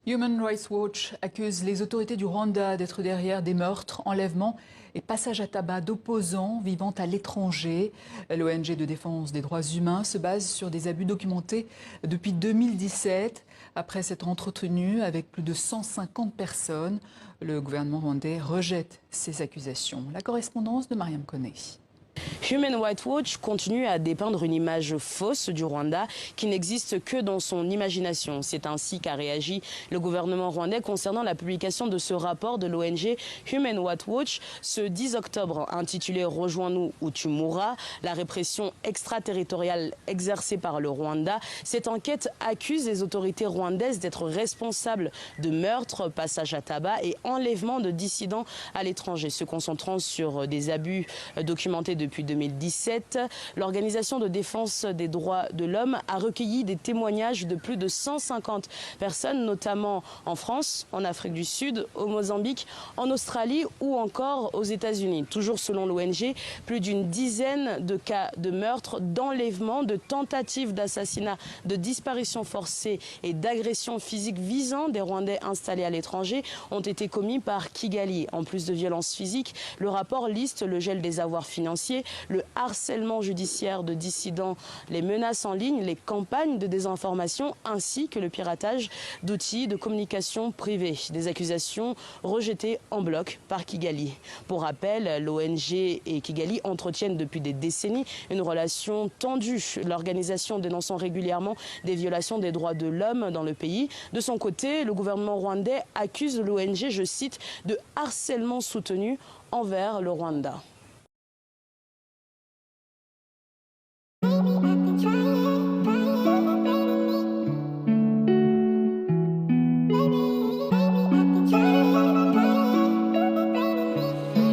Human Rights Watch accuse les autorités du Rwanda d'être derrière des meurtres, enlèvements et passages à tabac d'opposants vivant à l'étranger. L'ONG de défense des droits humains se base sur des abus documentés depuis 2017. Après s'être entretenu avec plus de 150 personnes, le gouvernement rwandais rejette ces accusations. La correspondance de Mariam Koné. Human Rights Watch continue à dépeindre une image fausse du Rwanda qui n'existe que dans son imagination. C'est ainsi qu'a réagi le gouvernement rwandais concernant la publication de ce rapport de l'ONG Human Rights Watch ce 10 octobre intitulé « Rejoins-nous ou tu mourras », la répression extraterritoriale exercée par le Rwanda. Cette enquête accuse les autorités rwandaises d'être responsables de meurtres, passages à tabac et enlèvements de dissidents à l'étranger, se concentrant sur des abus documentés depuis 2017, l'Organisation de défense des droits de l'homme a recueilli des témoignages de plus de 150 personnes, notamment en France, en Afrique du Sud, au Mozambique, en Australie ou encore aux États-Unis. Toujours selon l'ONG, plus d'une dizaine de cas de meurtres, d'enlèvements, de tentatives d'assassinat, de disparitions forcées et d'agressions physiques visant des Rwandais installés à l'étranger ont été commis par Kigali. En plus de violences physiques, le rapport liste le gel des avoirs financiers, le harcèlement judiciaire de dissidents, les menaces en ligne, les campagnes de désinformation ainsi que le piratage d'outils de communication privés. Des accusations rejetées en bloc par Kigali. Pour rappel, l'ONG et Kigali entretiennent depuis des décennies une relation tendue, l'organisation dénonçant régulièrement des violations des droits de l'homme dans le pays. De son côté, le gouvernement rwandais accuse l'ONG, je cite, de harcèlement soutenu envers le Rwanda.